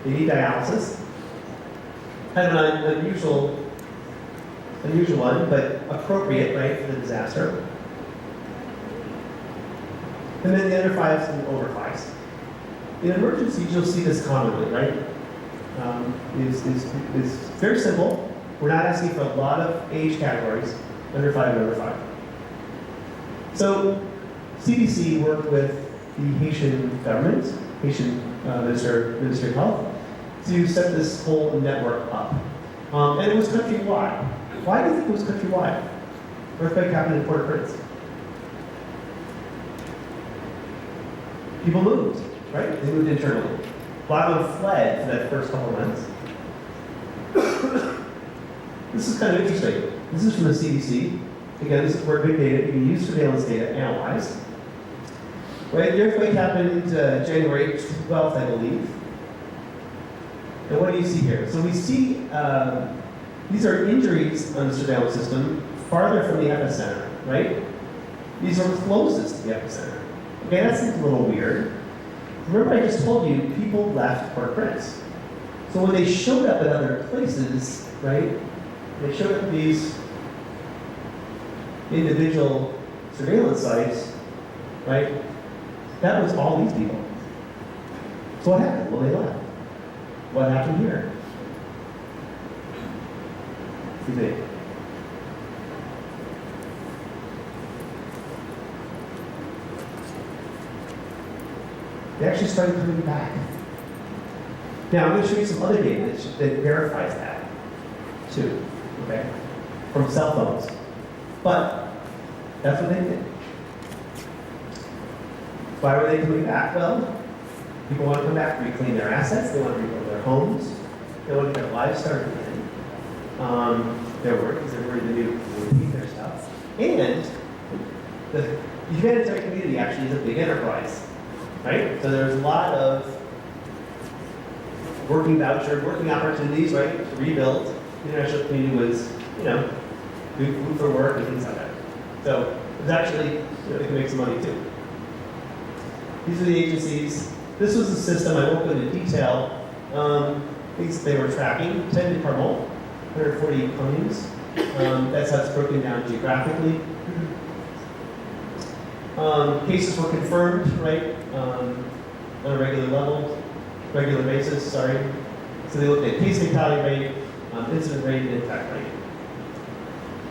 They need dialysis. Kind of an unusual one, but appropriate, right, for the disaster. And then the under 5s and over 5s. In emergencies, you'll see this commonly, right? Is very simple. We're not asking for a lot of age categories, under 5 and over 5. So CDC worked with the Haitian government, Haitian Ministry of Health, to set this whole network up. And it was countrywide. Why do you think it was countrywide? Earthquake happened in Port-au-Prince. People moved, right? They moved internally. A lot of them fled for that first couple of months. This is kind of interesting. This is from the CDC. Again, this is where big data, you can use surveillance data, analyze. Right, the earthquake happened January 12th, I believe. And what do you see here? So we see these are injuries on the surveillance system farther from the epicenter, right? These are closest to the epicenter. Okay, that seems a little weird. Remember I just told you people left Port-au-Prince. So when they showed up at other places, right, they showed up at these individual surveillance sites, right? That was all these people. So what happened? Well, they left. What happened here? What do you think? They actually started coming back. Now, I'm going to show you some other data that verifies that, too, okay? From cell phones. But that's what they did. Why were they coming back? Well, people want to come back to reclaim their assets. They want to rebuild their homes. They want to get their lives started again. Their work, because they're worried they need to repeat their stuff. And the humanitarian community actually is a big enterprise, right? So there's a lot of working opportunities, right, to rebuild. The international community was, good food for work and things like that. So it's actually, they can make some money too. These are the agencies. This was the system. I won't go into detail. Things they were tracking: 10 per mole, 140 claims. That's how it's broken down geographically. Cases were confirmed, right, on a regular basis. Sorry. So they looked at case fatality rate, incident rate, and infect rate.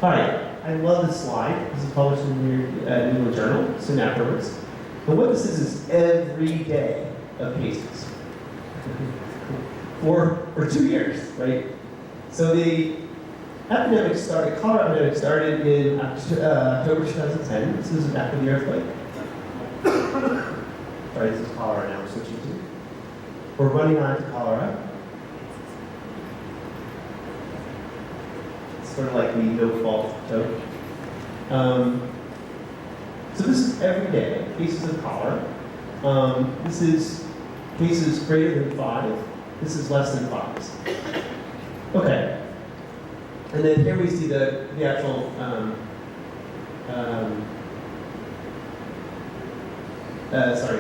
All right. I love this slide. This is published in the New England Journal soon afterwards. And what this is every day of cases for 2 years, right? So the epidemic started, cholera epidemic started in October 2010. This is after the earthquake. Sorry, this is cholera now we're switching to. We're running on to cholera. It's sort of like the no-fault joke. So this is every day, cases of cholera. This is cases greater than 5. This is less than 5. Okay. And then here we see the actual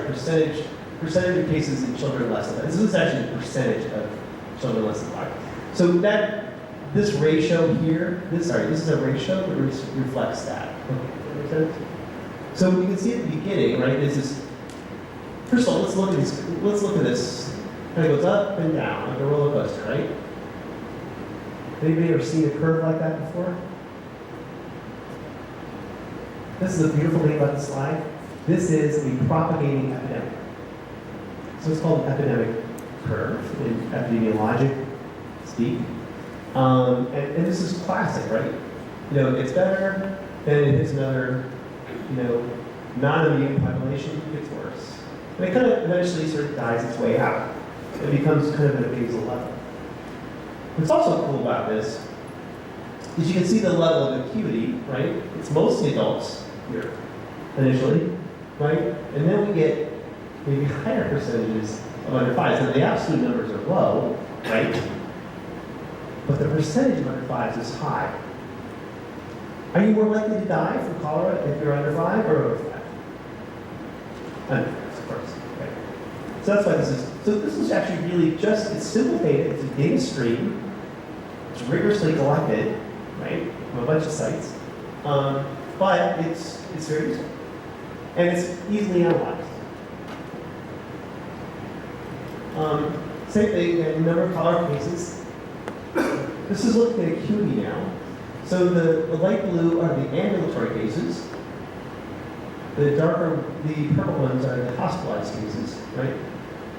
percentage of cases in children less than 5. This is actually the percentage of children less than 5. So this ratio here, this is a ratio that reflects that. Okay. So you can see at the beginning, right? This is, first of all, let's look at this. Kind of goes up and down like a roller coaster, right? Anybody ever seen a curve like that before? This is the beautiful thing about the slide. This is a propagating epidemic. So it's called an epidemic curve in epidemiologic speak. And this is classic, right? It gets better, then it hits another, non-immune population, it gets worse. And it kind of eventually sort of dies its way out. It becomes kind of at a basal level. What's also cool about this is you can see the level of acuity, right? It's mostly adults here, initially, right? And then we get maybe higher percentages of under 5s. Now the absolute numbers are low, right? But the percentage of under 5s is high. Are you more likely to die from cholera if you're under 5 or over 5? Under 5, of course. Okay. So that's why this is So this is actually really just, it's simple data, it's a data stream, it's rigorously collected, right, from a bunch of sites, but it's very useful, and it's easily analyzed. Same thing, a number of color cases. This is looking at acuity now. So the light blue are the ambulatory cases. The purple ones are the hospitalized cases, right?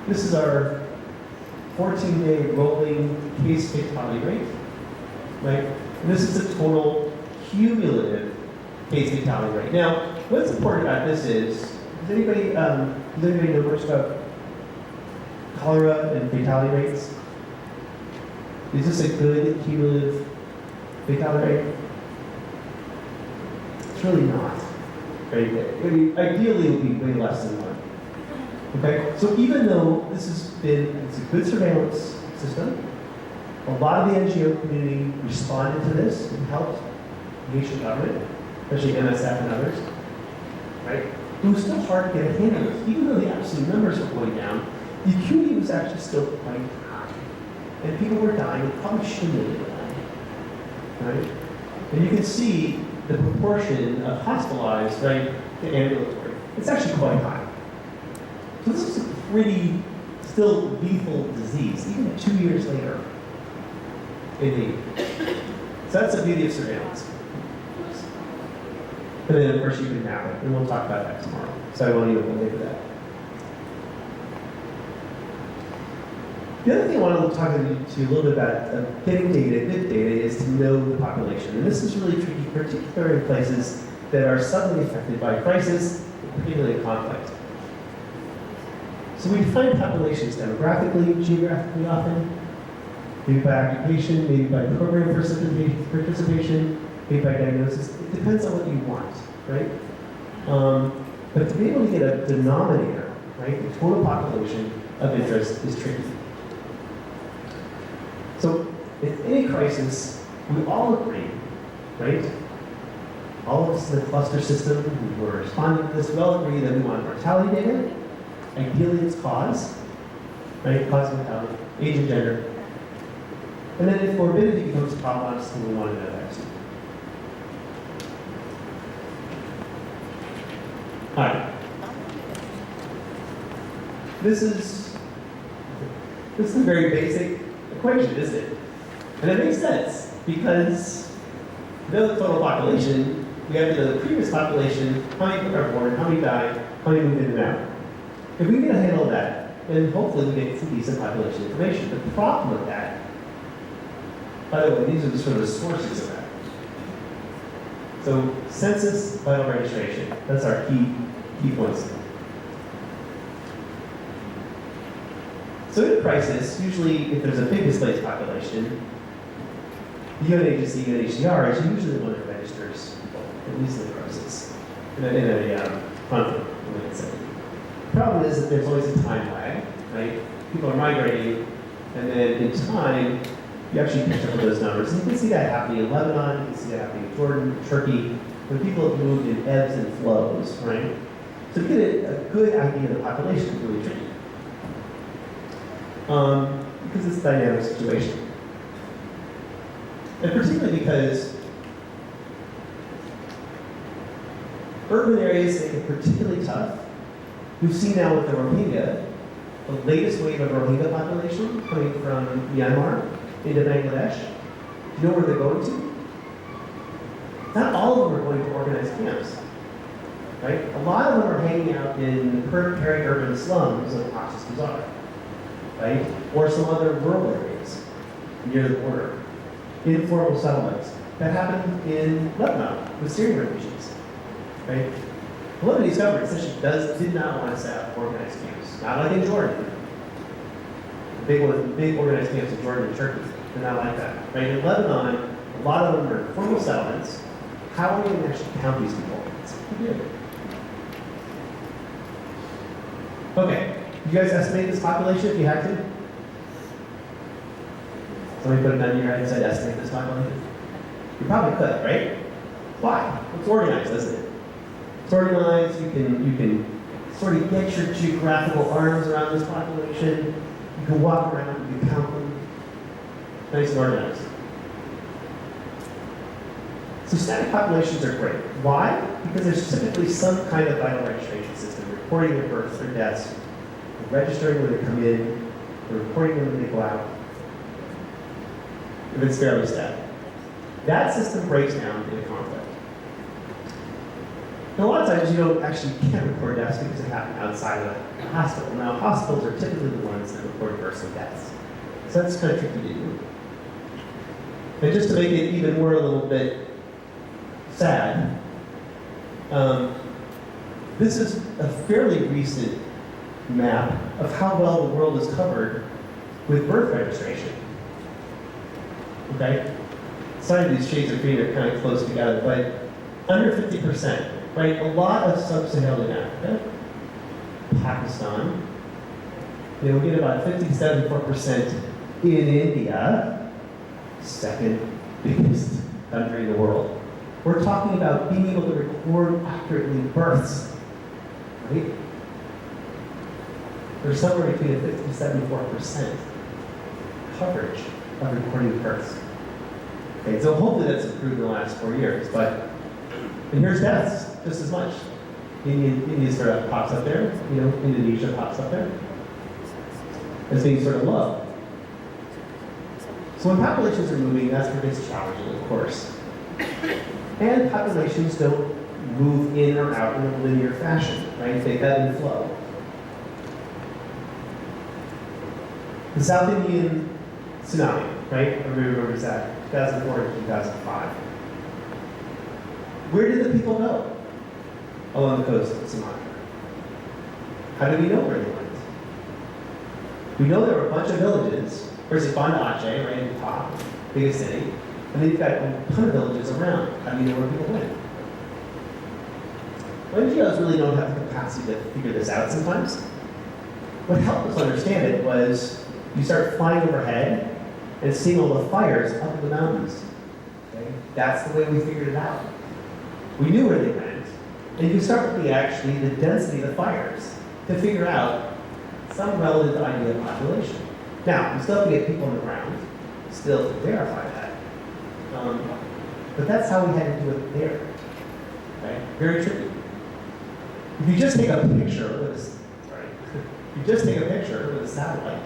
This is our 14-day rolling case fatality rate, right? And this is the total cumulative case fatality rate. Now, what's important about this is, does anybody know much about cholera and fatality rates? Is this a good cumulative fatality rate? It's really not very good. I mean, ideally, it would be way less than 1. Okay, so even though it's a good surveillance system, a lot of the NGO community responded to this and helped the Haitian government, especially MSF and others, right? It was still hard to get a handle on it. Even though the absolute numbers were going down, the acuity was actually still quite high. And people were dying, and probably shouldn't have been dying, right? And you can see the proportion of hospitalized, right, to ambulatory. It's actually quite high. So this is a pretty still lethal disease, even 2 years later in Haiti. So that's the beauty of surveillance. And then, of course, you can map it, and we'll talk about that tomorrow. So I won't even belabor that. The other thing I want to talk to you a little bit about getting data, good data, is to know the population. And this is really tricky, particularly in places that are suddenly affected by crisis, particularly conflict. So we define populations demographically, geographically often, maybe by occupation, maybe by program participation, maybe by diagnosis. It depends on what you want, right? But to be able to get a denominator, right, the total population of interest is tricky. So in any crisis, we all agree, right? All of us in the cluster system who are responding to this, we all agree that we want mortality data, ideally its cause, right? Cause of mortality, age and gender. And then if morbidity becomes a problem, then we want to know that too. All right. This is a very basic equation, isn't it? And it makes sense because to know the total population, we have to know the previous population, how many are born, how many die, how many move in and out. If we can get a handle of that, then hopefully we get some decent population information. The problem with that, by the way, these are the sort of the sources of that. So census, vital registration, that's our key points. So in a crisis, usually if there's a big displaced population, the UN agency, UNHCR, is usually the one that registers people, at least in a crisis, in a conflict, we might say. The problem is that there's always a time lag, right? People are migrating, and then in time, you actually catch up with those numbers. And you can see that happening in Lebanon, you can see that happening in Jordan, Turkey, when people have moved in ebbs and flows, right? So to get a good idea of the population is really tricky. Because it's a dynamic situation. And particularly because urban areas make it particularly tough. We've seen now with the Rohingya, the latest wave of Rohingya population coming from Myanmar into Bangladesh. Do you know where they're going to? Not all of them are going to organized camps, right? A lot of them are hanging out in peri-urban slums like Cox's Bazar, right? Or some other rural areas near the border. Informal settlements. That happened in Lebanon with Syrian refugees, right? The Lebanese government essentially did not want to set up organized camps. Not like in Jordan. The big organized camps in Jordan and Turkey. They're not like that. Right? In Lebanon, a lot of them are informal settlements. How are we going to actually count these people? It's weird. Okay. You guys estimate this population if you had to? Somebody put a gun in your head and said, estimate this population? You probably could, right? Why? It's organized, isn't it? It's organized, you can sort of get your geographical arms around this population. You can walk around, you can count them. Nice and organized. So static populations are great. Why? Because there's typically some kind of vital registration system, recording their births, their deaths, registering when they come in, or reporting them when they go out, if it's fairly static. That system breaks down in a conflict. And a lot of times you don't actually can't record deaths because it happened outside of a hospital. Now, hospitals are typically the ones that record births and deaths. So that's kind of tricky to do. And just to make it even more a little bit sad, this is a fairly recent map of how well the world is covered with birth registration. Okay? Some of these shades of green are kind of close together, but under 50%. Right, a lot of sub-Saharan Africa, Pakistan, we get about 50-74% in India, second biggest country in the world. We're talking about being able to record accurately births, right? There's somewhere between a 50-74% coverage of recording births. Okay, so hopefully that's improved in the last 4 years, and here's deaths. Just as much. India sort of pops up there, Indonesia pops up there as being sort of low. So when populations are moving, that's where it gets challenging, of course. And populations don't move in or out in a linear fashion, right? They ebb and flow. The South Indian tsunami, right? Everybody remembers that, 2004 to 2005. Where did the people go? Along the coast of Sumatra. How do we know where they went? We know there were a bunch of villages. First, it's Banda Aceh, right in the top, biggest city. And then you've got a ton of villages around. How do you know where people went? Well, NGOs really don't have the capacity to figure this out sometimes. What helped us understand it was you start flying overhead and seeing all the fires up in the mountains. Okay? That's the way we figured it out. We knew where they went. And you start looking at actually the density of the fires to figure out some relative idea of population. Now, we still have to get people on the ground, still to verify that. But that's how we had to do it there. Okay? Very tricky. If you just take a picture with a satellite,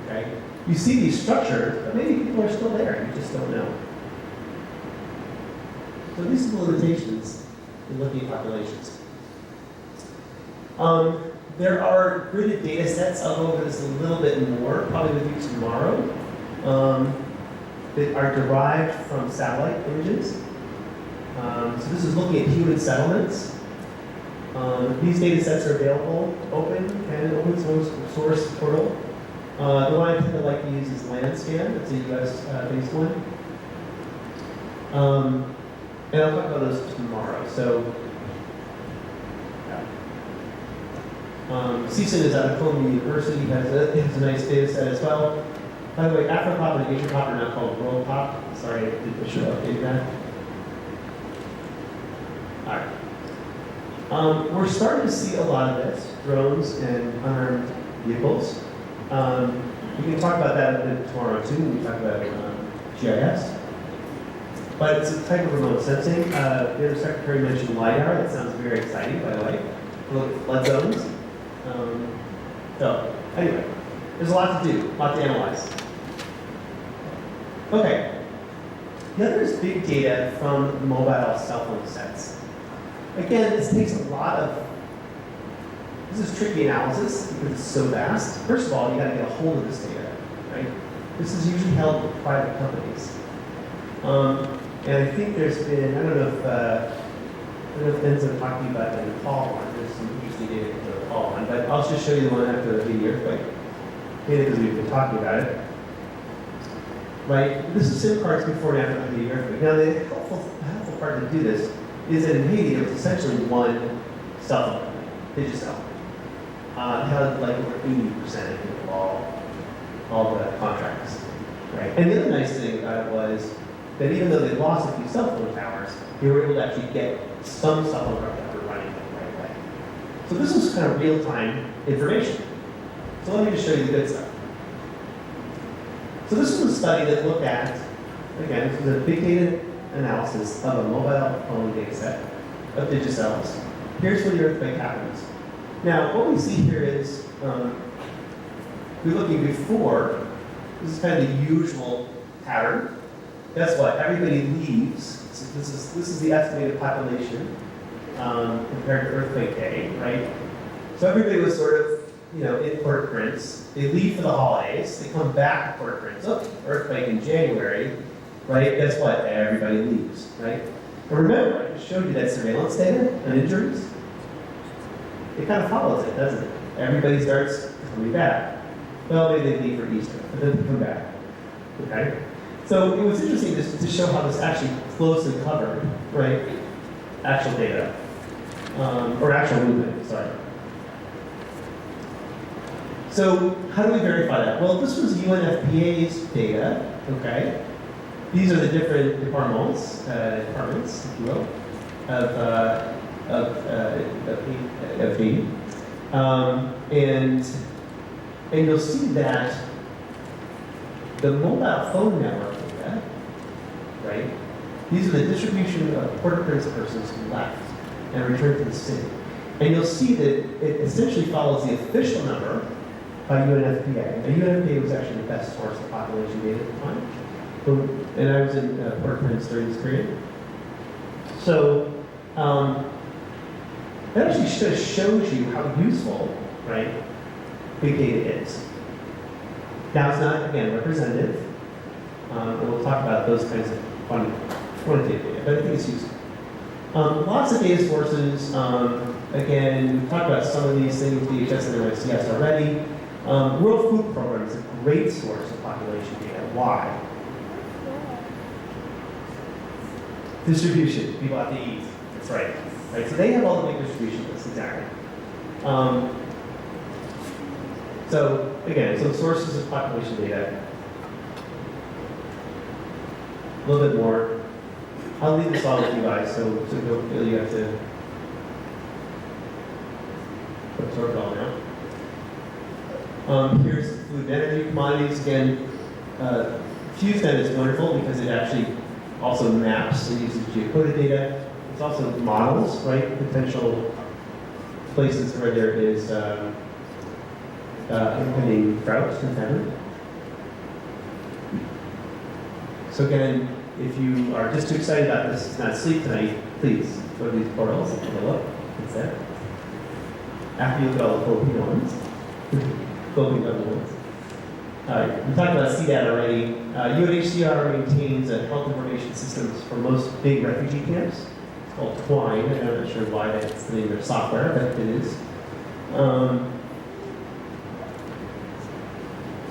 okay, you see these structures, but maybe people are still there, you just don't know. So these are the limitations in looking at populations. There are gridded data sets. I'll go over this a little bit more, probably with you tomorrow, that are derived from satellite images. So this is looking at human settlements. These data sets are available, open source portal. The one I tend to like to use is Landscan. It's a US-based one. And I'll talk about those tomorrow. So, CSUN is out of Columbia University, has a nice data set as well. By the way, AfroPop and AsiaPop are now called WorldPop. Sorry, I should have updated that. All right. We're starting to see a lot of this, drones and unarmed vehicles. We can talk about that a bit tomorrow too when we talk about GIS. But it's a type of remote sensing. The other secretary mentioned LiDAR. That sounds very exciting, by the way. Look at flood zones. So, anyway, there's a lot to do, a lot to analyze. Okay. The other is big data from mobile cell phone sets. Again, this takes a lot of, this is tricky analysis because it's so vast. First of all, you got to get a hold of this data, right? This is usually held with private companies. And I think there's been, I don't know if Ben's going to talk to you about the Nepal one. There's some interesting data for the Nepal one, but I'll just show you the one after the Haiti earthquake. Maybe because we've been talking about it. Right? This is SIM cards before and after the Haiti earthquake. Now, the helpful part to do this is that in Haiti, it was essentially one cell phone company, Digicel. It held like over 80% of all the contracts. Right? And the other nice thing about it was that even though they lost a few cell phone towers, they were able to actually get some cell phone towers that were running the right way. So this is kind of real-time information. So let me just show you the good stuff. So this was a study that looked at, again, this was a big data analysis of a mobile phone data set of digicells. Here's where the earthquake happens. Now, what we see here is, we're looking before, this is kind of the usual pattern. Guess what? Everybody leaves. So this is the estimated population compared to earthquake day, right? So everybody was sort of, in Port-au-Prince. They leave for the holidays. They come back to Port-au-Prince. Oh, earthquake in January, right? Guess what? Everybody leaves, right? And remember, I just showed you that surveillance data on injuries. It kind of follows it, doesn't it? Everybody starts coming back. Well, maybe they leave for Easter, but then they come back. Okay? So it was interesting to show how this actually closely covered, right? Actual data. Or actual movement, sorry. So how do we verify that? Well, this was UNFPA's data, okay? These are the different departments, if you will, of Haiti. And you'll see that the mobile phone network data, right? These are the distribution of Port-au-Prince persons who left and returned to the city. And you'll see that it essentially follows the official number by UNFPA. And UNFPA was actually the best source of population data at the time. And I was in Port-au-Prince during this period. So that actually just shows you how useful, right, big data is. Now it's not, again, representative. And we'll talk about those kinds of quantitative data, but I think it's useful. Lots of data sources. Again, we've talked about some of these things, DHS and NYCS already. World Food Program is a great source of population data. Why? Distribution. People have to eat. That's right. Right. So they have all the big distribution lists, exactly. So again, some sources of population data. A little bit more. I'll leave this all with you guys, so don't feel you have to absorb it all now. Here's food and energy commodities. Again, FuseNet is wonderful because it actually also maps and uses geocoded data. It's also models, right? Potential places where there is impending drought and famine. So again, if you are just too excited about this, it's not sleep tonight, please go to these portals and take a look. It's there. After you look at all the Filipino ones. Filipino ones. We talked about CDAT already. UNHCR maintains a health information systems for most big refugee camps. It's called Twine. I'm not sure why that's the name of their software, but it is.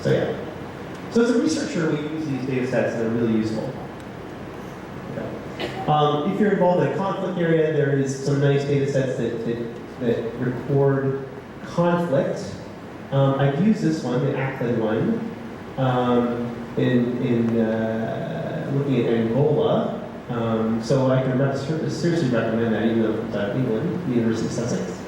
So yeah. So as a researcher, we use these data sets that are really useful. Okay. If you're involved in a conflict area, there is some nice data sets that record conflict. I've used this one, the ACLIN one, in looking at Angola. So I can seriously recommend that, even though it's out of England, the University of Sussex.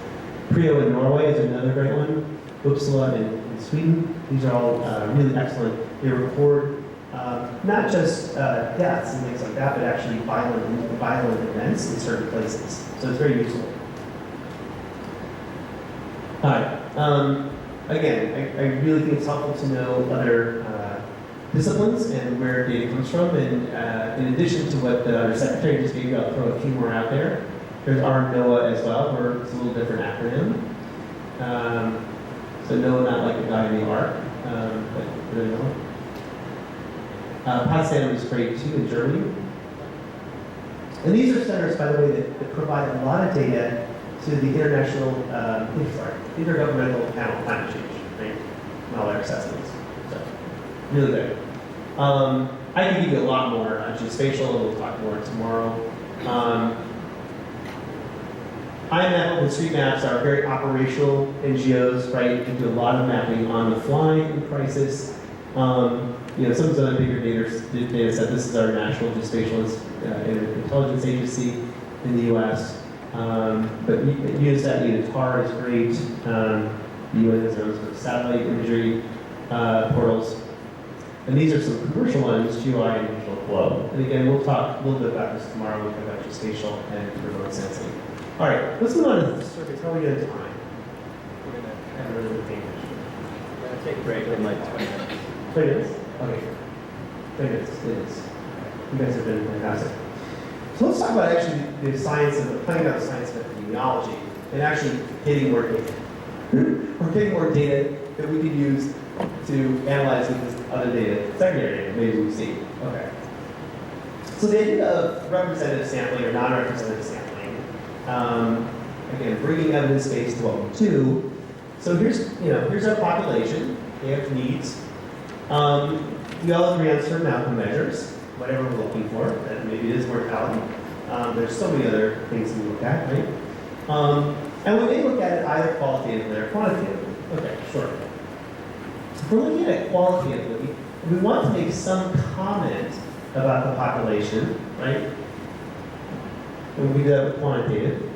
Prio in Norway is another great one. Uppsala in Sweden. These are all really excellent. They record not just deaths and things like that, but actually violent events in certain places. So it's very useful. Hi. Again, I really think it's helpful to know other disciplines and where data comes from. And in addition to what the Undersecretary just gave you, I'll throw a few more out there. There's NOAA as well, where it's a little different acronym. So NOAA, not like the guy in the ark, but really NOAA. Potsdam is great too in Germany. And these are centers, by the way, that provide a lot of data to the Intergovernmental Panel on Climate Change, right? And all their assessments. So, really good. I can give you a lot more on geospatial, and we'll talk more tomorrow. IMAP and street maps are very operational NGOs, right? You can do a lot of mapping on the fly in crisis. Some of the bigger data set. This is our National Geospatial Intelligence Agency in the U.S. But UNISAT, UNITAR is great. The UN has their own sort of satellite imagery portals. And these are some commercial ones, GeoEye and Digital Globe. And again, we'll talk a little bit about this tomorrow. We'll talk about geospatial and remote sensing. All right, let's move on to the surface. How are we doing time? We're going to I really think take a break in like 20 minutes. 20 minutes? Okay. 20 minutes, 20 minutes. You guys have been fantastic. So let's talk about actually the science of playing out the science of epidemiology and actually getting more data. We're getting more data that we can use to analyze with this other data, secondary data, maybe we see. Okay. So the idea of representative sampling or non-representative sampling, again, bringing evidence-based to what we do. So here's our population. They have needs. We all agree on certain outcome measures, whatever we're looking for, and maybe it is mortality. There's so many other things we look at, right? And we may look at it either qualitatively or quantitatively. Okay, sure. If we're looking at it qualitatively, we want to make some comment about the population, right? And we do that with quantitative.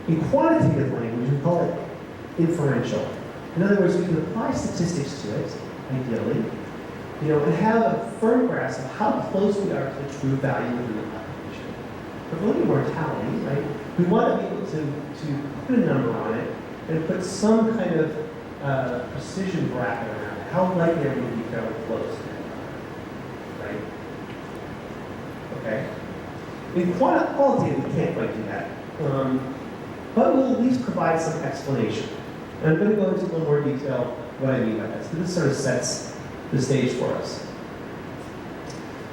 In quantitative language, we call it inferential. In other words, we can apply statistics to it, ideally, and have a firm grasp of how close we are to the true value within the population. If we're looking at mortality, right, we want to be able to put a number on it and put some kind of precision bracket around it. How likely are we to be fairly close to that, right? Okay. In qualitative, we can't quite do that. But we'll at least provide some explanation. And I'm going to go into a little more detail what I mean by this, but this sort of sets the stage for us.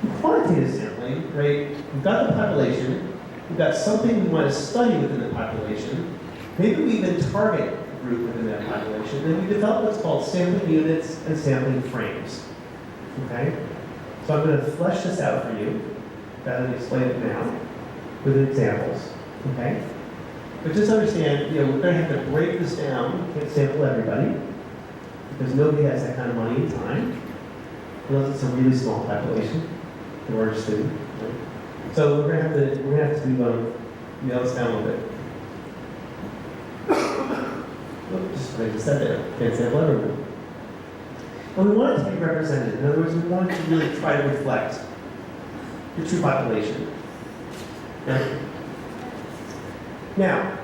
In quantitative sampling, right, we've got the population, we've got something we want to study within the population, maybe we even target a group within that population, and we develop what's called sampling units and sampling frames. Okay? So I'm going to flesh this out for you, rather than explain it now, with examples. Okay? But just understand, we're going to have to break this down. We can't sample everybody, because nobody has that kind of money and time, unless it's a really small population, or a student. Right? So we're going to have to nail this down a little bit. Just what I just said there. Can't sample everyone. And we want it to be representative. In other words, we want it to really try to reflect the true population. Right? Now,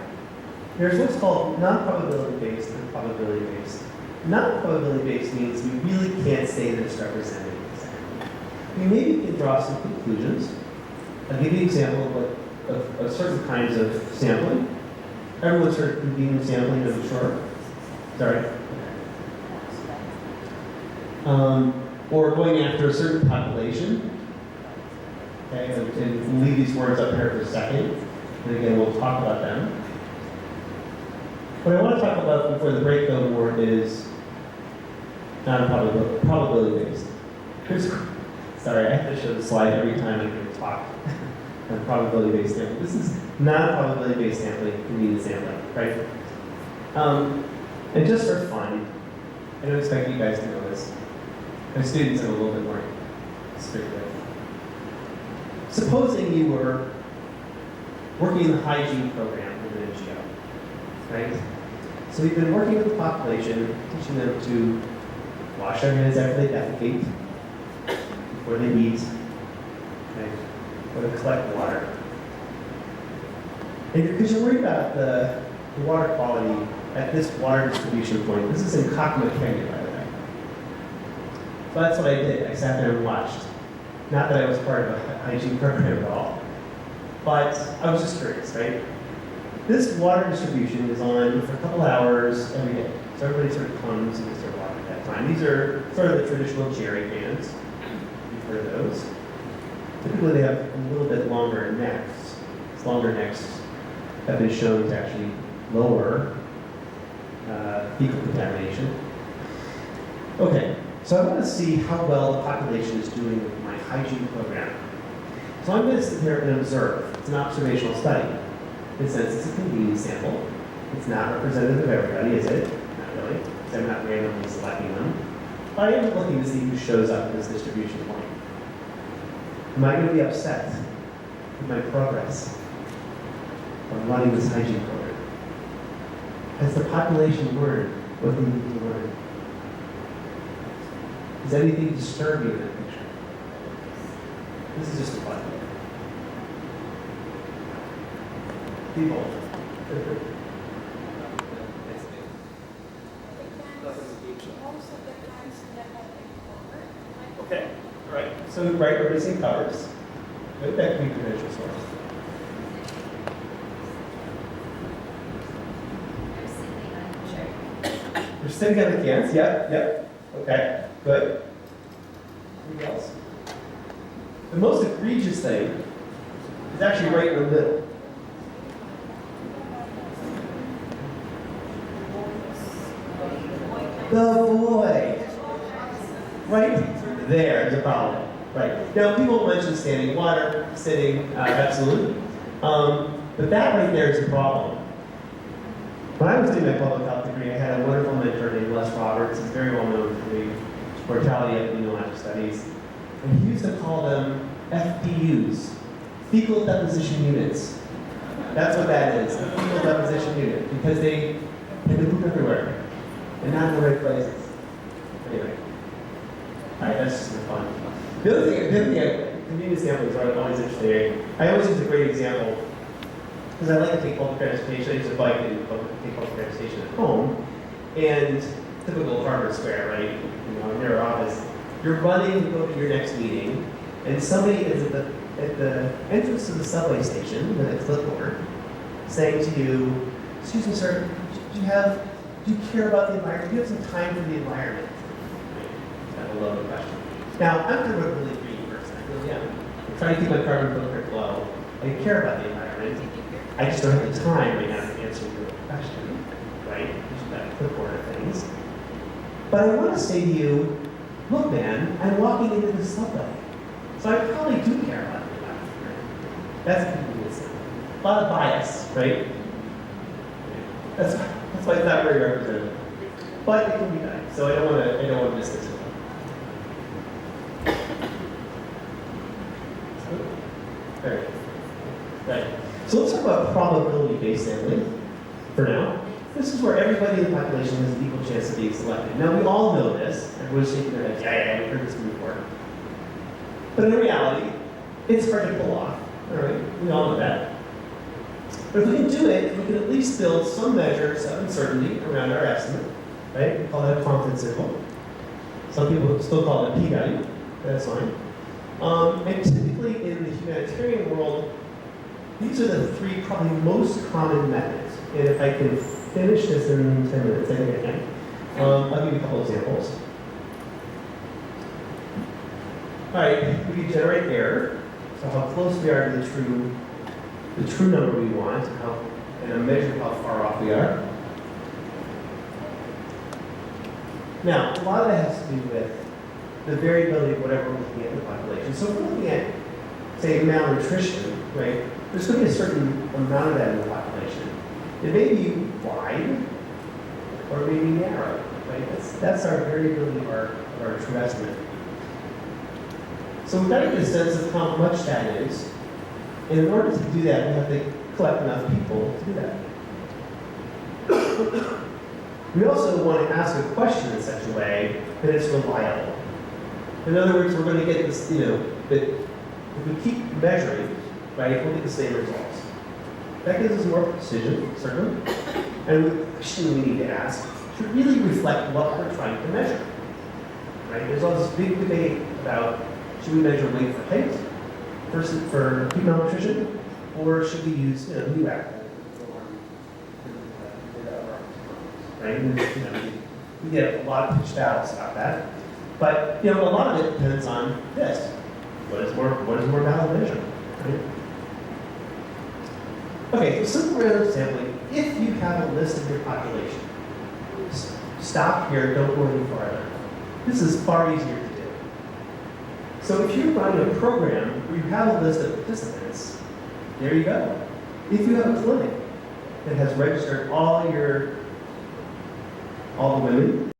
there's what's called non-probability-based and probability-based. Non-probability-based means we really can't say that it's representative exactly. We maybe can draw some conclusions. I'll give you an example of certain kinds of sampling. Everyone's heard of convenient sampling, I'm sure. Sorry. Or going after a certain population. Okay, and we'll leave these words up here for a second. And again, we'll talk about them. What I want to talk about before the break, though, more is probability-based. Sorry, I have to show the slide every time I'm going to talk on probability-based sampling. This is non-probability-based sampling, convenient sampling, right? And just for fun, I don't expect you guys to know this. My students are a little bit more strict with. Supposing you were working in the hygiene program within an NGO, right? So we've been working with the population, teaching them to wash their hands after they defecate, before they eat, okay, or to collect water. And because you're worried about the water quality at this water distribution point, this is in Kakuma Canyon, by the way. So that's what I did. I sat there and watched. Not that I was part of a hygiene program at all. But I was just curious, right? This water distribution is on for a couple hours every day. So everybody sort of comes and gets their water at that time. These are sort of the traditional jerry cans. You've heard of those. Typically they have a little bit longer necks. These longer necks have been shown to actually lower fecal contamination. Okay, so I want to see how well the population is doing with my hygiene program. So I'm going to sit here and observe. It's an observational study. In a sense, it's a convenient sample. It's not representative of everybody, is it? Not really, because I'm not randomly selecting them. But I am looking to see who shows up at this distribution point. Am I going to be upset with my progress? of running this hygiene program? Has the population learned what they need to learn? Does anything disturb you in that picture? This is just a fun. People. Okay, all right. So right, we're missing covers. Good, that can be credential source. You're sitting on the cans, yep. Okay, good. Anything else? The most egregious thing is actually right in the middle. The void. Right there is a problem. Right. Now, people mention standing water, sitting, absolutely. But that right there is a problem. When I was doing my public health degree, I had a wonderful mentor named Les Roberts. He's very well known for the mortality epidemiologic studies. And he used to call them FPUs, fecal deposition units. That's what that is, a fecal deposition unit, because they tend to poop everywhere and not in the right places. Anyway. All right, that's just for fun. The other thing, convenience examples are always interesting. I always use a great example because I like to take public transportation. I use a bike and take public transportation at home. And typical Harvard Square, right? You know, in your office, you're running to go to your next meeting, and somebody is at the entrance to the subway station with a clipboard saying to you, "Excuse me, sir, do you care about the environment? Do you have some time for the environment?" I love the question. Now, I'm a really green person. I really am. I'm trying to keep my carbon footprint low. I care about the environment. I just don't have the time right now to answer your question, right? Just that clipboard of things. But I want to say to you, look, man, I'm walking into the subway. So I probably do care about the environment. That's convenience. A lot of bias, right? That's why it's not very representative. But it can be done. So I don't want to miss this one. Right. So let's talk about probability-based sampling for now. This is where everybody in the population has an equal chance of being selected. Now, we all know this. Everyone's shaking their heads, yeah, we've heard this before. But in reality, it's hard to pull off. All right, we all know that. But if we can do it, we can at least build some measures of uncertainty around our estimate, right? We call that a confidence interval. Some people still call it a p-value. That's fine. And typically in the humanitarian world, these are the three probably most common methods. And if I can finish this in 10 minutes, I think I can. I'll give you a couple examples. All right, we can generate error, so how close we are to the true number we want, and a measure how far off we are. Now, a lot of that has to do with the variability of whatever we're looking at in the population. So if we're looking at, say, malnutrition, right, there's going to be a certain amount of that in the population. It may be wide, or it may be narrow, right? That's our variability of our true estimate. So we've got to get a sense of how much that is. And in order to do that, we have to collect enough people to do that. We also want to ask a question in such a way that it's reliable. In other words, we're going to get this, that if we keep measuring, right, we'll get the same results. That gives us more precision, certainly. And the question we need to ask should really reflect what we're trying to measure. Right? There's all this big debate about should we measure weight for height versus for peak malnutrition, or should we use NUAC? Right? And, we get a lot of pitched battles about that. But a lot of it depends on this. What is more valid measure? Right? Okay, so simple random sampling. If you have a list of your population, stop here, don't go any farther. This is far easier to do. So if you're running a program where you have a list of participants, there you go. If you have a clinic that has registered all the women